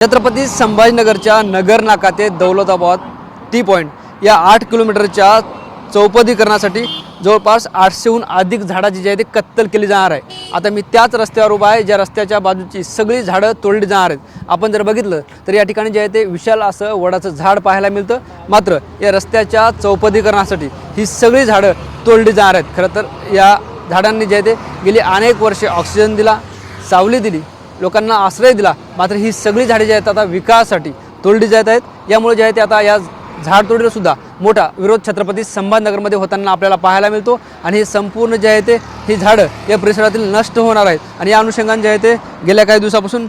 छत्रपती संभाजीनगरच्या नगर नाका ते Daulatabad T point या 8 किलोमीटरच्या चौपदीकरणासाठी जवळपास 800हून अधिक झाडाची जी आहे ते कत्तल केली जाणार आहे। आता मी त्याच रस्त्यावर उभा आहे ज्या रस्त्याच्या बाजूची सगळी झाडं तोडली जाणार आहेत। आपण जर बघितलं तर या ठिकाणी जे आहे ते विशाल असं वडाचं झाड पाहायला मिळतं, मात्र या रस्त्याच्या चौपदीकरणासाठी ही सगळी झाडं तोडली जाणार आहेत। खरं तर या झाडांनी जे आहे ते गेली अनेक वर्षे ऑक्सिजन दिला, सावली दिली, लोकांना आश्रय दिला, मात्र ही सगळी झाडे जी आहेत आता विकासासाठी तोडली जात आहेत। यामुळे जे आहे ते आता या झाडतोडीला सुद्धा मोठा विरोध छत्रपती संभाजीनगरमध्ये होताना आपल्याला पाहायला मिळतो आणि हे संपूर्ण जे आहे ते ही झाडं या परिसरातील नष्ट होणार आहेत। आणि या अनुषंगाने जे आहे ते गेल्या काही दिवसापासून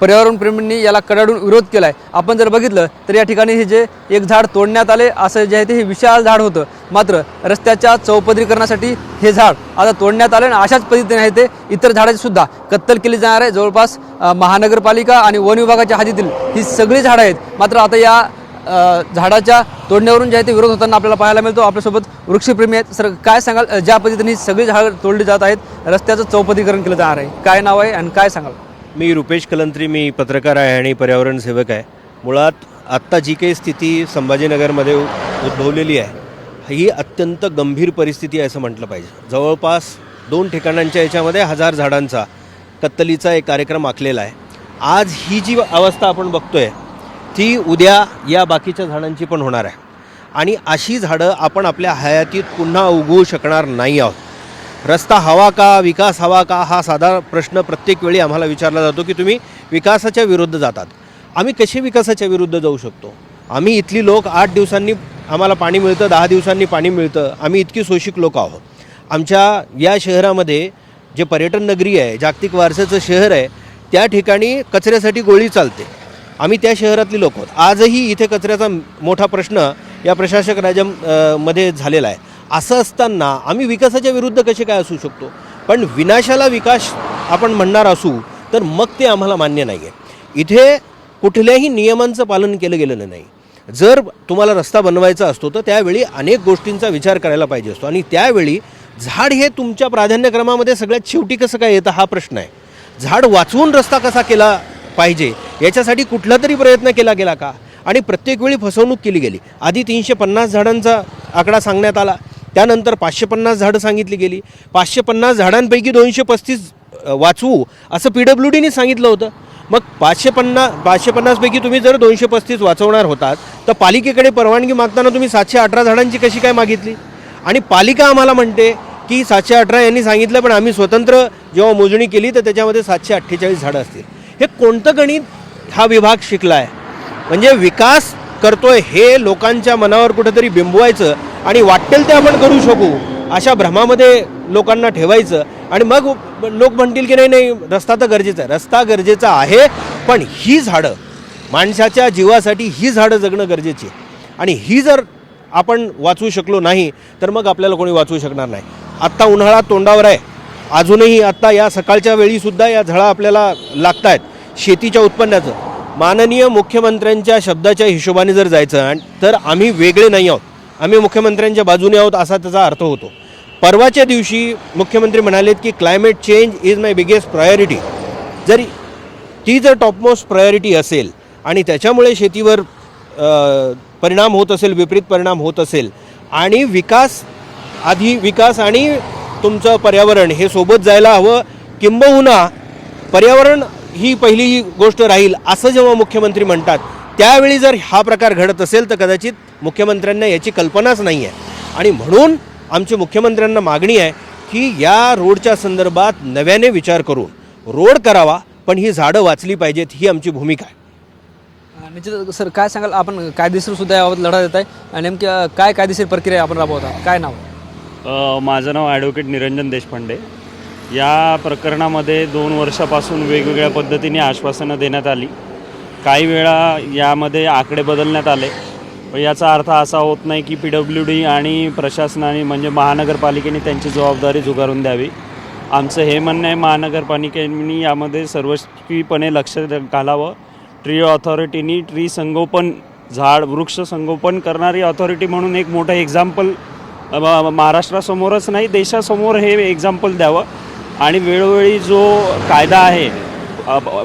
पर्यावरण प्रेमींनी याला कडाडून विरोध केला आहे। आपण जर बघितलं तर या ठिकाणी हे जे एक झाड तोडण्यात आले असं जे आहे ते हे विशाल झाड होतं, मात्र रस्त्याच्या चौपदरीकरणासाठी हे झाड आता तोडण्यात आले आणि अशाच पद्धतीने आहे ते इतर झाडाची सुद्धा कत्तल केली जाणार आहे। जवळपास महानगरपालिका आणि वन विभागाच्या हद्दीतील ही सगळी झाडं आहेत, मात्र आता या झाडाच्या तोडण्यावरून जे आहे ते विरोध होताना आपल्याला पाहायला मिळतो। आपल्यासोबत वृक्षप्रेमी आहेत। सर, काय सांगाल, ज्या पद्धतीने सगळी झाडं तोडली जात आहेत, रस्त्याचं चौपदीकरण केलं जाणार आहे, काय नाव आहे आणि काय सांगाल? मी रुपेश कलंत्री, मी पत्रकार आहे आणि पर्यावरण सेवक आहे। मुळात आत्ता जी काही स्थिती संभाजीनगरमध्ये उद्भवलेली आहे ही अत्यंत गंभीर परिस्थिती आहे असं म्हटलं पाहिजे। जवळपास 2 ठिकाणांच्या याच्यामध्ये 1000 झाडांचा कत्तलीचा एक कार्यक्रम आखलेला आहे। आज ही जी अवस्था आपण बघतोय ती उद्या या बाकीच्या झाडांची पण होणार आहे आणि अशी झाडं आपण आपल्या हयातीत पुन्हा उगवू शकणार नाही आहोत। रस्ता हवा का, विकास हवा का, हा साधा प्रश्न प्रत्येक वेळी आम्हाला विचारला जातो की तुम्ही विकासाच्या विरुद्ध जातात। आम्ही कसे विकासाच्या विरुद्ध जाऊ शकतो? आम्ही इथली लोक 8 दिवसांनी आम्हाला पाणी मिळतं, 10 दिवसांनी पाणी मिळतं, आम्ही इतकी शोषिक लोक आहोत। आमच्या या शहरामध्ये जे पर्यटन नगरी आहे, जागतिक वारसाचं शहर आहे, त्या ठिकाणी कचऱ्यासाठी गोळी चालते। आम्ही त्या शहरातली लोक आहोत। आजही इथे कचऱ्याचा मोठा प्रश्न या प्रशासक मध्ये झालेला आहे। असं असताना आम्ही विकासाच्या विरुद्ध कसे काय असू शकतो? पण विनाशाला विकास आपण म्हणणार असू तर मग ते आम्हाला मान्य नाही आहे। इथे कुठल्याही नियमांचं पालन केलं गेलेलं नाही। जर तुम्हाला रस्ता बनवायचा असतो तर त्यावेळी अनेक गोष्टींचा विचार करायला पाहिजे असतो आणि त्यावेळी झाड हे तुमच्या प्राधान्यक्रमामध्ये सगळ्यात शेवटी कसं काय येतं हा प्रश्न आहे। झाड वाचवून रस्ता कसा केला पाहिजे याच्यासाठी कुठला तरी प्रयत्न केला गेला का? आणि प्रत्येक वेळी फसवणूक केली गेली। आधी 350 झाडांचा आकडा सांगण्यात आला, त्यानंतर 550 झाडं सांगितली गेली। 550 झाडांपैकी 235 वाचवू असं PWDने सांगितलं होतं। मग 550 पैकी तुम्ही जर 235 वाचवणार होतात तर पालिकेकडे परवानगी मागताना तुम्ही 718 झाडांची कशी काय मागितली? आणि पालिका आम्हाला म्हणते की 718 यांनी सांगितलं, पण आम्ही स्वतंत्र जेव्हा मोजणी केली तर त्याच्यामध्ये 748 झाडं असतील। हे कोणतं गणित हा विभाग शिकला आहे? म्हणजे विकास करतोय हे लोकांच्या मनावर कुठेतरी बिंबवायचं आणि वाटेल ते आपण करू शकू अशा भ्रमामध्ये लोकांना ठेवायचं आणि मग लोक म्हणतील की नाही नाही रस्ता तर गरजेचा आहे। रस्ता गरजेचा आहे, पण ही झाडं, माणसाच्या जीवासाठी ही झाडं जगणं गरजेची आहे आणि ही जर आपण वाचवू शकलो नाही तर मग आपल्याला कोणी वाचवू शकणार नाही। आत्ता उन्हाळा तोंडावर आहे, अजूनही आत्ता या सकाळच्या वेळीसुद्धा या झळा आपल्याला लागत आहेत शेतीच्या उत्पन्नाचं। माननीय मुख्यमंत्र्यांच्या शब्दाच्या हिशोबाने जर जायचं तर आम्ही वेगळे नाही आहोत, आम्ही मुख्यमंत्र्यांच्या बाजूने आहोत असा त्याचा अर्थ होतो। परवाच्या दिवशी मुख्यमंत्री म्हणालेत की climate change is my biggest priority. जर ती जर टॉपमोस्ट प्रायोरिटी असेल आणि त्याच्यामुळे शेतीवर परिणाम होत असेल, विपरीत परिणाम होत असेल आणि विकास आणि तुमचं पर्यावरण हे सोबत जायला हवं, किंबहुना पर्यावरण ही पहिली गोष्ट राहील असं जेव्हा मुख्यमंत्री म्हणतात त्यावेळी जर हा प्रकार घडत असेल तर कदाचित मुख्यमंत्र्यांना याची कल्पनाच नाही आहे। आणि म्हणून आमची मुख्यमंत्र्यांना मागणी आहे की या रोडच्या संदर्भात नव्याने विचार करून रोड करावा, पण ही झाडं वाचली पाहिजेत, ही आमची भूमिका आहे। निश्चित सर, काय सांगाल, आपण कायदेशीर सुद्धा याबाबत लढा देत आहे आणि नेमक्या काय कायदेशीर प्रक्रिया आपण राबवता, काय नाव? माझं नाव ॲडव्होकेट निरंजन देशपांडे। या प्रकरणामध्ये 2 वर्षापासून वेगवेगळ्या पद्धतीने आश्वासनं देण्यात आली। काही वेळा यामध्ये आकडे बदलण्यात आले, पण याचा अर्थ असा होत नाही की PWD आणि प्रशासनाने म्हणजे महानगरपालिकेने त्यांची जबाबदारी झुगारून द्यावी। आमचं हे म्हणणं आहे महानगरपालिकेने यामध्ये सर्वस्वीपणे लक्ष घालावं। ट्री ऑथॉरिटीनी ट्री संगोपन, वृक्ष संगोपन करणारी ऑथॉरिटी म्हणून एक मोठं एक्झाम्पल महाराष्ट्रासमोरच नाही देशासमोर हे एक्झाम्पल द्यावं आणि वेळोवेळी जो कायदा आहे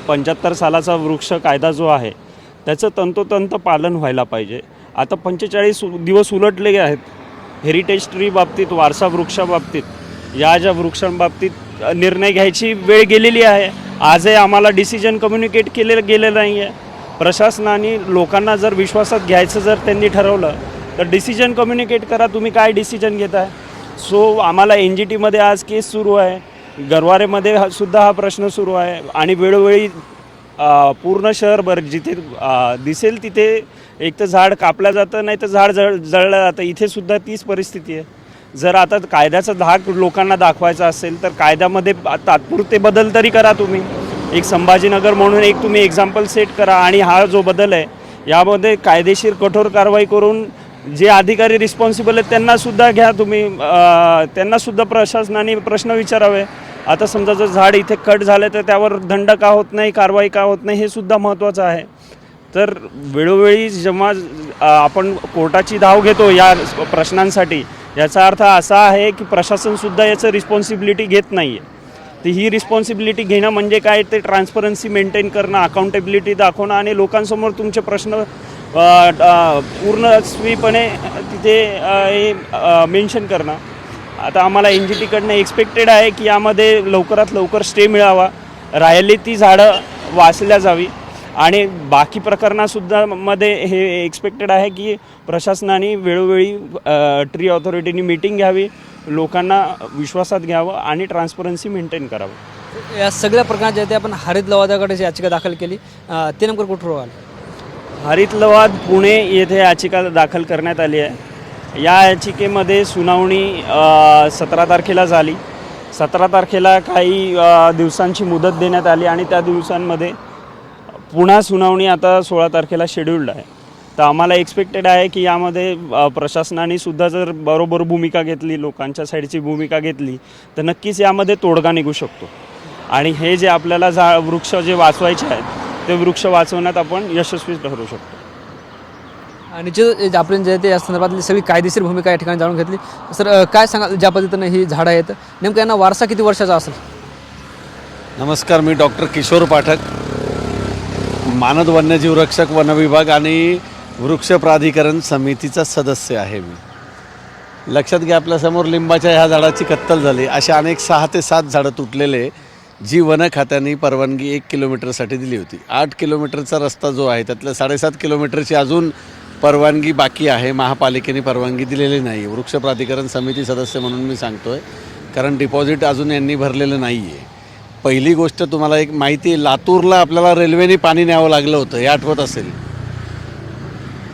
75 सालाचा वृक्ष कायदा जो आहे त्याचं तंतोतंत पालन व्हायला पाहिजे. आता 45 दिवस उलटले आहेत. हेरिटेज ट्री बाबतीत, वारसा वृक्षाबाबतीत, या ज्या वृक्षांबाबतीत निर्णय घ्यायची वेळ गेलेली आहे. आजही आम्हाला डिसिजन कम्युनिकेट केलेलं गेलेलं नाही आहे. प्रशासनाने लोकांना जर विश्वासात घ्यायचं जर त्यांनी ठरवलं तर डिसिजन कम्युनिकेट करा, तुम्ही काय डिसिजन घेताय. सो आम्हाला NGTमध्ये आज केस सुरू आहे, गरवारेमध्ये सुद्धा हा प्रश्न सुरू आहे आणि वेळोवेळी पूर्ण शहरभर जिथे दिसेल तिथे एक तर झाड कापलं जातं, नाही तर झाड जळलं जातं. इथे सुद्धा तीच परिस्थिती आहे. जर आता कायद्याचा धाक लोकांना दाखवायचा असेल तर कायद्यामध्ये तात्पुरते बदल तरी करा तुम्ही. एक संभाजीनगर म्हणून एक तुम्ही एक्झाम्पल सेट करा आणि हा जो बदल आहे यामध्ये कायदेशीर कठोर कारवाई करून जे अधिकारी रिस्पॉन्सिबल आहेत त्यांनासुद्धा घ्या तुम्ही. त्यांनासुद्धा प्रशासनाने प्रश्न विचारावे. आता समजा जर झाड इथे कट झालं तर त्यावर दंड का होत नाही, कारवाई का होत नाही, हे सुद्धा महत्त्वाचं आहे. तर वेळोवेळी जेव्हा आपण कोर्टाची धाव घेतो या प्रश्नांसाठी, याचा अर्थ असा आहे की प्रशासनसुद्धा याचं रिस्पॉन्सिबिलिटी घेत नाही आहे. तर ही रिस्पॉन्सिबिलिटी घेणं म्हणजे काय, ते ट्रान्सपरन्सी मेंटेन करणं, अकाउंटेबिलिटी दाखवणं आणि लोकांसमोर तुमचे प्रश्न पूर्णस्वीपणे तिथे हे मेन्शन करणं. आता आम्हाला NGTकडनं एक्सपेक्टेड आहे की यामध्ये लवकरात लवकर स्टे मिळावा, राहिली ती झाडं वाचल्या जावी आणि बाकी प्रकरणासुद्धा मध्ये हे एक्सपेक्टेड आहे की प्रशासनाने वेळोवेळी ट्री ऑथॉरिटीनी मीटिंग घ्यावी, लोकांना विश्वासात घ्यावं आणि ट्रान्सपरन्सी मेंटेन करावं. या सगळ्या प्रकरणात जे ते आपण हरित लवादाकडे याचिका दाखल केली, ते नेमकं कुठं आलं? हरित लवाद पुणे येथे याचिका दाखल करण्यात आली आहे. या याचिकेमध्ये सुनावणी 17 तारखेला झाली. 17 तारखेला काही दिवसांची मुदत देण्यात आली आणि त्या दिवसांमध्ये पुन्हा सुनावणी आता 16 तारखेला शेड्यूल्ड आहे. तर आम्हाला एक्सपेक्टेड आहे की यामध्ये प्रशासनाने सुद्धा जर बरोबर भूमिका घेतली, लोकांच्या साईडची भूमिका घेतली तर नक्कीच यामध्ये तोडगा निघू शकतो आणि हे जे आपल्याला वृक्ष जे वाचवायचे आहेत ते वृक्ष वाचवण्यात आपण यशस्वी ठरू शकतो. आणि जे आपण जे ते या संदर्भातली सगळी कायदेशीर भूमिका या ठिकाणी जाणून घेतली. सर, काय सांगाल ज्या पद्धतीनं ही झाडं आहेत, नेमकं यांना वारसा किती वर्षाचा असेल? नमस्कार, मी डॉक्टर किशोर पाठक, मानद वन्यजीव रक्षक, वन विभाग आणि वृक्ष प्राधिकरण समितीचा सदस्य आहे मी. लक्षात घ्या, आपल्यासमोर लिंबाच्या ह्या झाडाची कत्तल झाली. अशा अनेक 6 ते 7 झाडं तुटलेले, जी वन खात्याने परवानगी 1 किलोमीटरसाठी दिली होती. 8 किलोमीटरचा रस्ता जो आहे त्यातल्या 7.5 किलोमीटरची अजून परवानगी बाकी आहे. महापालिकेने परवानगी दिलेली नाही. वृक्ष प्राधिकरण समिती सदस्य म्हणून मी सांगतो आहे, कारण डिपॉझिट अजून यांनी भरलेलं नाही आहे. पहिली गोष्ट तुम्हाला एक माहिती आहे, लातूरला आपल्याला रेल्वेने पाणी न्यावं लागलं होतं, हे आठवत असेल.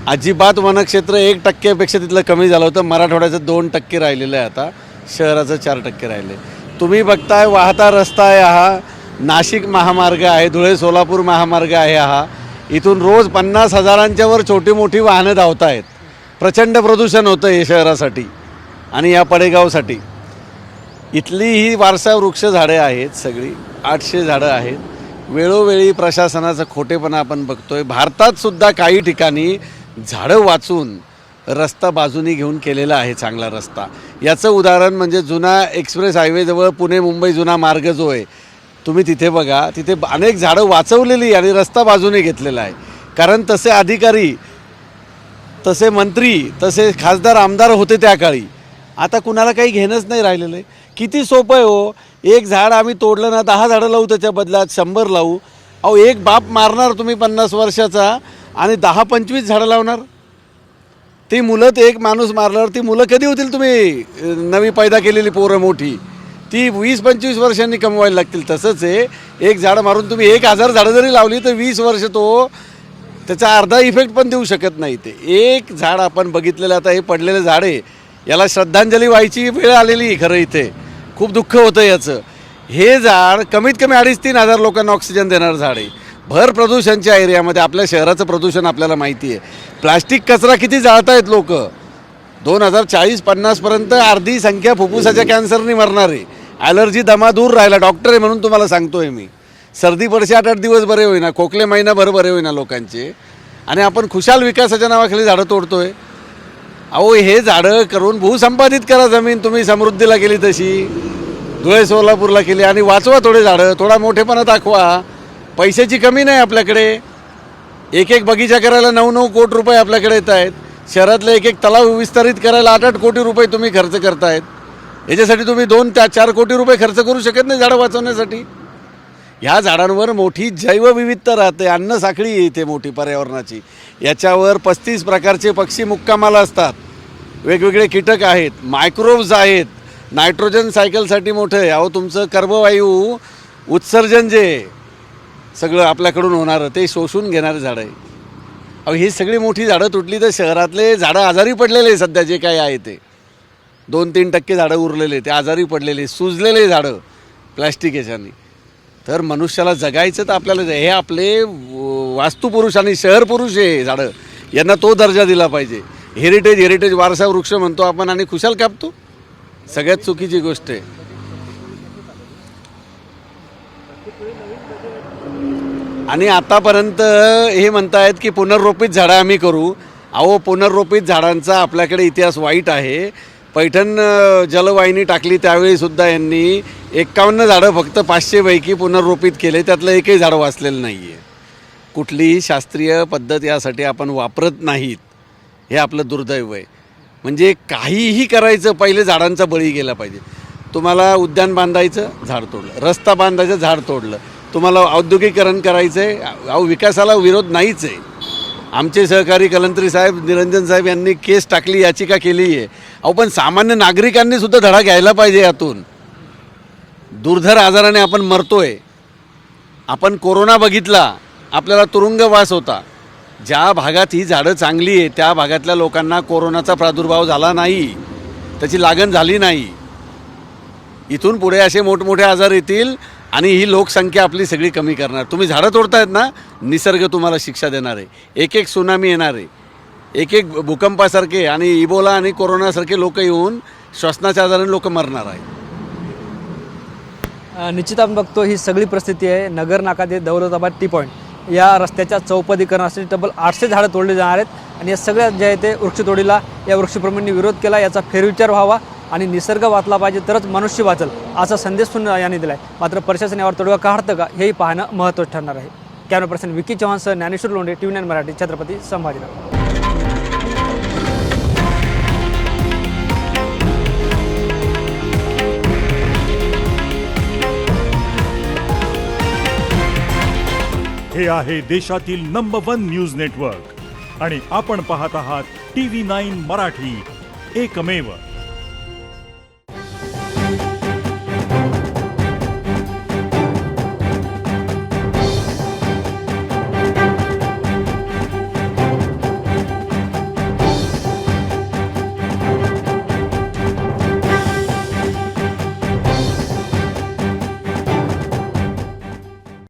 अजिबात वनक्षेत्र 1% तिथलं कमी झालं होतं. मराठवाड्याचं 2% राहिलेलं आहे, आता शहराचं 4% राहिले. तुम्ही बघताय वाहता रस्ता आहे हा, नाशिक महामार्ग आहे, धुळे सोलापूर महामार्ग आहे हा. इथून रोज 50,000च्या वर छोटी मोठी वाहनं धावत आहेत. प्रचंड प्रदूषण होतं हे शहरासाठी आणि या पडेगावसाठी. इथली ही वारसा वृक्ष झाडे आहेत, सगळी 800 झाडं आहेत. वेळोवेळी प्रशासनाचा खोटेपणा आपण बघतोय. भारतात सुद्धा काही ठिकाणी झाडं वाचून रस्ता बाजूनी घेऊन केलेला आहे चांगला रस्ता. याचं उदाहरण म्हणजे जुना एक्सप्रेस हायवेजवळ पुणे मुंबई जुना मार्ग जो आहे, तुम्ही तिथे बघा, तिथे अनेक झाडं वाचवलेली आणि रस्ता बाजूने घेतलेला आहे. कारण तसे अधिकारी, तसे मंत्री, तसे खासदार आमदार होते त्या काळी. आता कुणाला काही घेणंच नाही राहिलेलं आहे. किती सोपं आहे हो, एक झाड आम्ही तोडलं ना 10 झाडं लावू, त्याच्या बदल्यात 100 लावू. अहो, एक बाप मारणार तुम्ही 50 वर्षाचा आणि 10-25 झाडं लावणार. ती मुलं, ते एक माणूस मारल्यावर ती मुलं कधी होतील? तुम्ही नवी पैदा केलेली पोरं मोठी ती 20-25 वर्षांनी कमवायला लागतील. तसंच आहे, एक झाड मारून तुम्ही 1000 झाडं जरी लावली तर 20 वर्ष तो त्याचा अर्धा इफेक्ट पण देऊ शकत नाही. ते एक झाड आपण बघितलेलं, आता हे पडलेलं झाड आहे, याला श्रद्धांजली व्हायची वेळ आलेली खरं. इथे खूप दुःख होतं याचं. हे झाड कमीत कमी 2,500-3 हजार लोकांना ऑक्सिजन देणार झाड आहे. भर प्रदूषणच्या एरियामध्ये, आपल्या शहराचं प्रदूषण आपल्याला माहिती आहे. प्लास्टिक कचरा किती जाळतायत लोक. 2040-50पर्यंत अर्धी संख्या फुफ्फुसाच्या कॅन्सरनी मरणार आहे. ॲलर्जी, दमा दूर राहिला. डॉक्टर आहे म्हणून तुम्हाला सांगतोय मी. सर्दी पडशी 8-8 दिवस बरे होईना, खोकले महिनाभर बरे होईना लोकांचे, आणि आपण खुशाल विकासाच्या नावाखाली झाडं तोडतोय. अहो, हे झाडं करून भूसंपादित करा जमीन. तुम्ही समृद्धीला केली तशी, धुळे सोलापूरला केली, आणि वाचवा थोडे झाडं, थोडा मोठेपणा दाखवा. पैशाची कमी नाही आपल्याकडे. एक एक बगीचा करायला 9-9 कोटी रुपये आपल्याकडे येत आहेत. शहरातले एक एक तलाव विस्तारित करायला 8-8 कोटी रुपये तुम्ही खर्च करतायत. याच्यासाठी तुम्ही 2-4 कोटी रुपये खर्च करू शकत नाही झाडं वाचवण्यासाठी. ह्या झाडांवर मोठी जैवविविधता राहते, अन्न साखळी येते मोठी पर्यावरणाची. याच्यावर 35 प्रकारचे पक्षी मुक्कामाला असतात. वेगवेगळे कीटक आहेत, मायक्रोब्स आहेत, नायट्रोजन सायकलसाठी मोठं आहे. अहो तुमचं कर्बवायू उत्सर्जन जे सगळं आपल्याकडून होणारं ते शोषून घेणारे झाडं आहे. अहो ही सगळी मोठी झाडं तुटली तर शहरातले झाडं आजारी पडलेले सध्या जे काही आहे ते 2-3% झाडं उरलेले ते आजारी पडलेले सुजलेले झाडं प्लॅस्टिक याच्याने. तर मनुष्याला जगायचं तर आपल्याला हे आपले वास्तुपुरुष आणि शहर पुरुष आहे झाडं, यांना तो दर्जा दिला पाहिजे. हेरिटेज वारसा वृक्ष म्हणतो आपण आणि खुशाल कापतो. सगळ्यात चुकीची गोष्ट आहे. आणि आतापर्यंत हे म्हणतायत की पुनर्रोपित झाडं आम्ही करू. अहो पुनर्रोपित झाडांचा आपल्याकडे इतिहास वाईट आहे. पैठण जलवाहिनी टाकली त्यावेळीसुद्धा यांनी 51 झाडं फक्त 500 पैकी पुनर्रोपित केले, त्यातलं एकही झाडं वाचलेलं नाही आहे. कुठलीही शास्त्रीय पद्धत यासाठी आपण वापरत नाहीत, हे आपलं दुर्दैव आहे. म्हणजे काहीही करायचं पहिले झाडांचा बळी गेला पाहिजे. तुम्हाला उद्यान बांधायचं झाड तोडलं, रस्ता बांधायचं झाड तोडलं, तुम्हाला औद्योगिकरण करायचं आहे, अहो विकासाला विरोध नाहीच आहे. आमचे सहकारी कलंत्री साहेब, निरंजन साहेब यांनी केस टाकली, याचिका केली आहे. अहो पण सामान्य नागरिकांनी सुद्धा धडा घ्यायला पाहिजे. यातून दुर्धर आजाराने आपण मरतोय. आपण कोरोना बघितला, आपल्याला तुरुंगवास होता. ज्या भागात ही झाडं चांगली आहे त्या भागातल्या लोकांना कोरोनाचा प्रादुर्भाव झाला नाही, त्याची लागण झाली नाही. इथून पुढे असे मोठमोठे आजार येतील आणि ही लोकसंख्या आपली सगळी कमी करणार. तुम्ही झाडं तोडतायत ना, निसर्ग तुम्हाला शिक्षा देणार आहे. एक एक सुनामी येणार आहे, एक एक भूकंपासारखे आणि इबोला आणि कोरोनासारखे लोक येऊन श्वसनाच्या आजाराने लोक मरणार आहेत. निश्चित आपण बघतो ही सगळी परिस्थिती आहे. नगर नाका ते दौलताबाद टी पॉईंट या रस्त्याच्या चौपदीकरणासाठी तब्बल 800 झाडं तोडली जाणार आहेत. आणि या सगळ्या जे आहे ते वृक्षतोडीला या वृक्षप्रेमींनी विरोध केला. याचा फेरविचार व्हावा आणि निसर्ग वाचला पाहिजे तरच मनुष्य वाचल असा संदेश सुद्धा यांनी दिला आहे. मात्र प्रशासन यावर तोडगा काढतं का हेही पाहणं महत्त्वाचं ठरणार आहे. कॅमेरा पर्सन विकी चव्हाणसह ज्ञानेश्वर लोंढे, TV9 मराठी, छत्रपती संभाजीनगर. हे आहे देशातील नंबर 1 न्यूज नेटवर्क आणि आपण पाहत आहात TV9 मराठी, एकमेव.